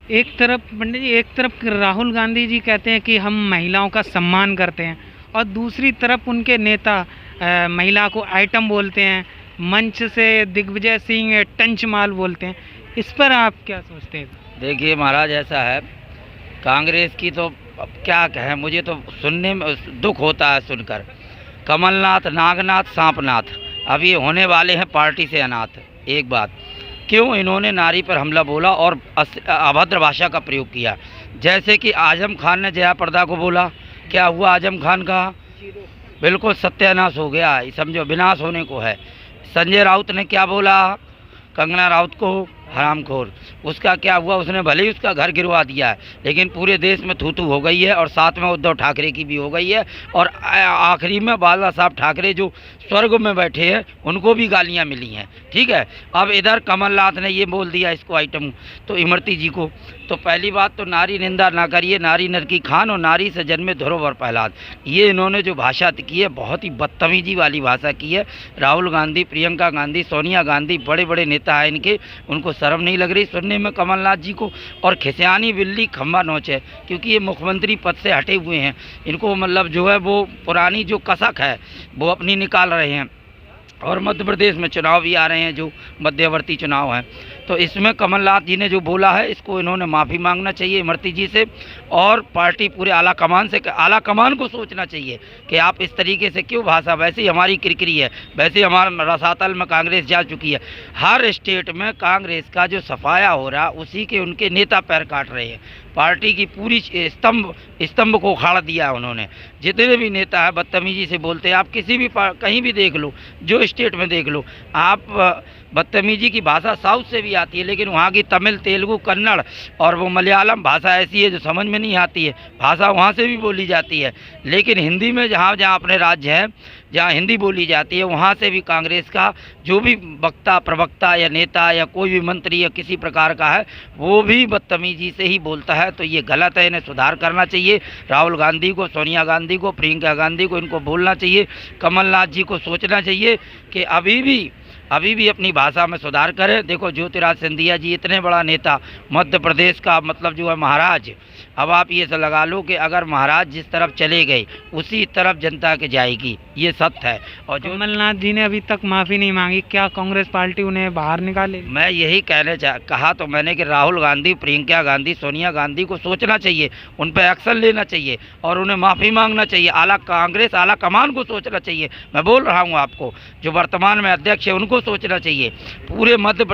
एक तरफ पंडित जी, एक तरफ राहुल गांधी जी कहते हैं कि हम महिलाओं का सम्मान करते हैं, और दूसरी तरफ उनके नेता महिला को आइटम बोलते हैं, मंच से दिग्विजय सिंह टंच माल बोलते हैं। इस पर आप क्या सोचते हैं? देखिए महाराज, ऐसा है, कांग्रेस की तो अब क्या कहें, मुझे तो सुनने में दुख होता है सुनकर। कमलनाथ, नागनाथ, सांपनाथ, अब ये होने वाले हैं पार्टी से अनाथ। एक बात, क्यों इन्होंने नारी पर हमला बोला और अभद्र भाषा का प्रयोग किया? जैसे कि आजम खान ने जया प्रदा को बोला, क्या हुआ आजम खान का? बिल्कुल सत्यानाश हो गया, समझो विनाश होने को है। संजय राउत ने क्या बोला कंगना राउत को? हरामखोर। उसका क्या हुआ? उसने भले ही उसका घर गिरवा दिया है, लेकिन पूरे देश में थू थू हो गई है, और साथ में उद्धव ठाकरे की भी हो गई है, और आखिरी में बाला साहब ठाकरे जो स्वर्ग में बैठे हैं उनको भी गालियां मिली हैं। ठीक है, अब इधर कमलनाथ ने ये बोल दिया इसको आइटम, तो इमरती जी को। तो पहली बात तो नारी निंदा ना करिए, नारी नर की खान और नारी से जन्मे धरोहर प्रहलाद। ये इन्होंने जो भाषा की है बहुत ही बदतमीजी वाली भाषा की है। राहुल गांधी, प्रियंका गांधी, सोनिया गांधी, बड़े बड़े नेता हैं इनके, उनको शर्म नहीं लग रही सुनने में कमलनाथ जी को? और खिसियानी बिल्ली खम्बा नोच है, क्योंकि ये मुख्यमंत्री पद से हटे हुए हैं। इनको मतलब जो है वो पुरानी जो कसक है वो अपनी निकाल रहे हैं, और मध्य प्रदेश में चुनाव भी आ रहे हैं जो मध्यवर्ती चुनाव हैं। तो इसमें कमलनाथ जी ने जो बोला है इसको इन्होंने माफ़ी मांगना चाहिए इमरती जी से, और पार्टी पूरे आला कमान से, आला कमान को सोचना चाहिए कि आप इस तरीके से क्यों भाषा। वैसे ही हमारी किरकिरी है, वैसे ही हमारा रसातल में कांग्रेस जा चुकी है। हर स्टेट में कांग्रेस का जो सफाया हो रहा उसी के उनके नेता पैर काट रहे हैं। पार्टी की पूरी स्तंभ को उखाड़ दिया उन्होंने। जितने भी नेता है बदतमीजी से बोलते हैं, आप किसी भी कहीं भी देख लो, जो स्टेट में देख लो आप, बदतमीजी की भाषा साउथ से भी आती है, लेकिन वहाँ की तमिल, तेलुगु, कन्नड़ और वो मलयालम भाषा ऐसी है जो समझ में नहीं आती है। भाषा वहाँ से भी बोली जाती है, लेकिन हिंदी में जहाँ जहाँ अपने राज्य हैं जहाँ हिंदी बोली जाती है वहाँ से भी कांग्रेस का जो भी वक्ता, प्रवक्ता या नेता या कोई भी मंत्री या किसी प्रकार का है वो भी बदतमीजी से ही बोलता है। तो ये गलत है, इन्हें सुधार करना चाहिए। राहुल गांधी को, सोनिया गांधी को, प्रियंका गांधी को इनको बोलना चाहिए। कमलनाथ जी को सोचना चाहिए कि अभी भी अपनी भाषा में सुधार करें। देखो ज्योतिराज सिंधिया जी इतने बड़ा नेता, मध्य प्रदेश का मतलब जो है महाराज, अब आप ये से लगा लो कि अगर महाराज जिस तरफ चले गए उसी तरफ जनता के जाएगी, ये सत्य है। और जो कमलनाथ जी ने अभी तक माफ़ी नहीं मांगी, क्या कांग्रेस पार्टी उन्हें बाहर निकाले? मैं यही कहा तो मैंने कि राहुल गांधी, प्रियंका गांधी, सोनिया गांधी को सोचना चाहिए, उन पर एक्शन लेना चाहिए और उन्हें माफ़ी मांगना चाहिए। कांग्रेस आला कमान को सोचना चाहिए। मैं बोल रहा हूँ आपको, जो वर्तमान में अध्यक्ष है उनको सोचना चाहिए। पूरे मध्य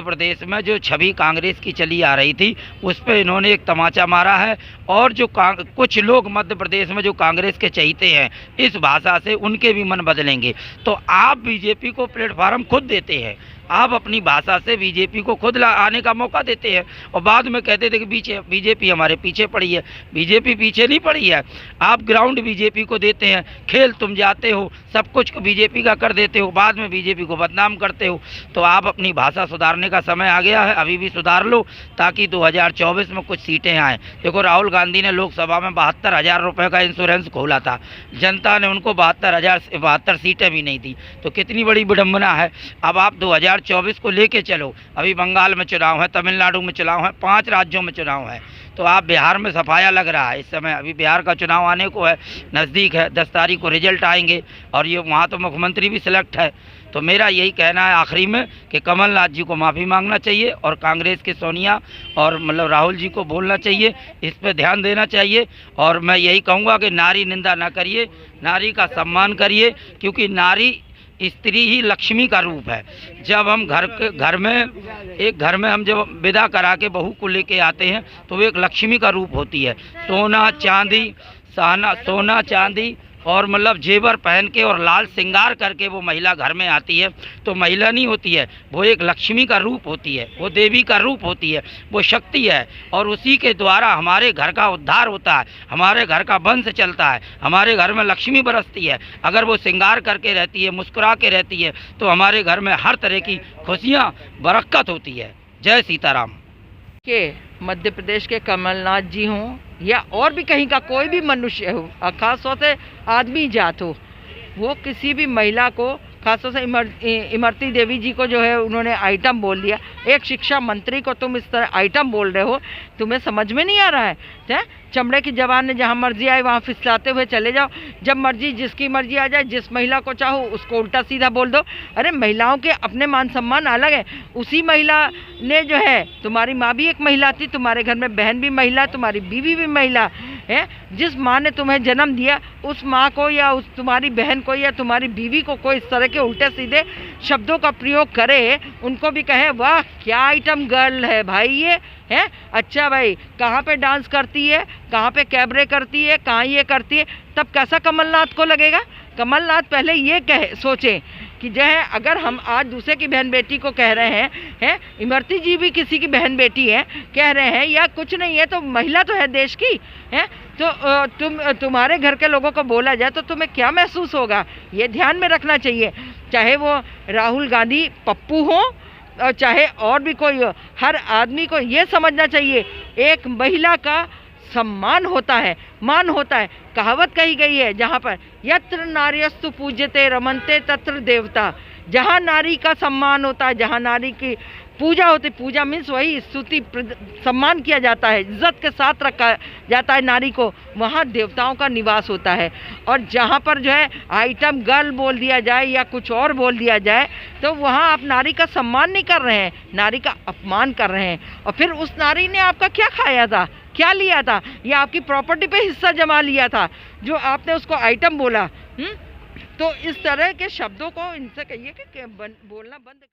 प्रदेश में जो छवि कांग्रेस की चली आ रही थी उस पर इन्होंने एक तमाचा मारा है, और जो कुछ लोग मध्य प्रदेश में जो कांग्रेस के चहीते हैं इस भाषा से उनके भी मन बदलेंगे। तो आप बीजेपी को प्लेटफार्म खुद देते हैं, आप अपनी भाषा से बीजेपी को खुद आने का मौका देते हैं, और बाद में कहते थे कि बीजेपी हमारे पीछे पड़ी है। बीजेपी पीछे नहीं पड़ी है, आप ग्राउंड बीजेपी को देते हैं, खेल तुम जाते हो, सब कुछ बीजेपी का कर देते हो, बाद में बीजेपी को बदनाम करते हो। तो आप अपनी भाषा सुधारने का समय आ गया है, अभी भी सुधार लो ताकि 2024 में कुछ सीटें आएँ। देखो राहुल गांधी ने लोकसभा में 72,000 रुपये का इंश्योरेंस खोला था, जनता ने उनको 72 सीटें भी नहीं दी, तो कितनी बड़ी विडम्बना है। अब आप 2024 को लेके चलो, अभी बंगाल में चुनाव है, तमिलनाडु में चुनाव है, 5 राज्यों में चुनाव है, तो आप बिहार में सफाया लग रहा है इस समय। अभी बिहार का चुनाव आने को है, नज़दीक है, 10 तारीख को रिजल्ट आएंगे, और ये वहाँ तो मुख्यमंत्री भी सिलेक्ट है। तो मेरा यही कहना है आखिरी में कि कमलनाथ जी को माफ़ी मांगना चाहिए, और कांग्रेस के सोनिया और मतलब राहुल जी को बोलना चाहिए, इस पर ध्यान देना चाहिए। और मैं यही कहूँगा कि नारी निंदा ना करिए, नारी का सम्मान करिए, क्योंकि नारी स्त्री ही लक्ष्मी का रूप है। जब हम घर में हम जब विदा करा के बहू को लेके आते हैं तो वो एक लक्ष्मी का रूप होती है। सोना चांदी और मतलब जेवर पहन के और लाल श्रृंगार करके वो महिला घर में आती है, तो महिला नहीं होती है, वो एक लक्ष्मी का रूप होती है, वो देवी का रूप होती है, वो शक्ति है, और उसी के द्वारा हमारे घर का उद्धार होता है, हमारे घर का वंश चलता है, हमारे घर में लक्ष्मी बरसती है। अगर वो श्रृंगार करके रहती है, मुस्कुरा के रहती है, तो हमारे घर में हर तरह की खुशियाँ बरकत होती है। जय सीताराम। के मध्य प्रदेश के कमलनाथ जी हों या और भी कहीं का कोई भी मनुष्य हो, खास तौर से आदमी जात हो, वो किसी भी महिला को खासतौर से इमरती देवी जी को जो है उन्होंने आइटम बोल दिया। एक शिक्षा मंत्री को तुम इस तरह आइटम बोल रहे हो, तुम्हें समझ में नहीं आ रहा है? चमड़े की जबान ने जहाँ मर्जी आए वहाँ फिसलाते हुए चले जाओ, जब मर्जी जिसकी मर्जी आ जाए, जिस महिला को चाहो उसको उल्टा सीधा बोल दो। अरे महिलाओं के अपने मान सम्मान अलग है। उसी महिला ने जो है, तुम्हारी माँ भी एक महिला थी, तुम्हारे घर में बहन भी महिला, तुम्हारी बीवी भी महिला है। जिस माँ ने तुम्हें जन्म दिया उस माँ को या उस तुम्हारी बहन को या तुम्हारी बीवी को कोई इस तरह के उल्टे सीधे शब्दों का प्रयोग करे, उनको भी कहे वाह क्या आइटम गर्ल है भाई ये है। अच्छा भाई, कहाँ पे डांस करती है, कहाँ पे कैबरे करती है, कहाँ ये करती है, तब कैसा कमलनाथ को लगेगा? कमलनाथ पहले ये सोचें कि जो है अगर हम आज दूसरे की बहन बेटी को कह रहे हैं, इमरती जी भी किसी की बहन बेटी है कह रहे हैं या कुछ नहीं है, तो महिला तो है देश की है। तो तुम्हारे घर के लोगों को बोला जाए तो तुम्हें क्या महसूस होगा, ये ध्यान में रखना चाहिए। चाहे वो राहुल गांधी पप्पू हो और चाहे और भी कोई हो, हर आदमी को ये समझना चाहिए एक महिला का सम्मान होता है, मान होता है। कहावत कही गई है जहाँ पर यत्र नार्यस्तु पूज्यते रमन्ते तत्र देवता, जहाँ नारी का सम्मान होता है, जहाँ नारी की पूजा होती, पूजा मीन्स वही स्तुति सम्मान किया जाता है, इज्जत के साथ रखा जाता है नारी को, वहाँ देवताओं का निवास होता है। और जहाँ पर जो है आइटम गर्ल बोल दिया जाए या कुछ और बोल दिया जाए तो वहाँ आप नारी का सम्मान नहीं कर रहे हैं, नारी का अपमान कर रहे हैं। और फिर उस नारी ने आपका क्या खाया था, क्या लिया था, या आपकी प्रॉपर्टी पे हिस्सा जमा लिया था जो आपने उसको आइटम बोला। तो इस तरह के शब्दों को इनसे कहिए कि बोलना बंद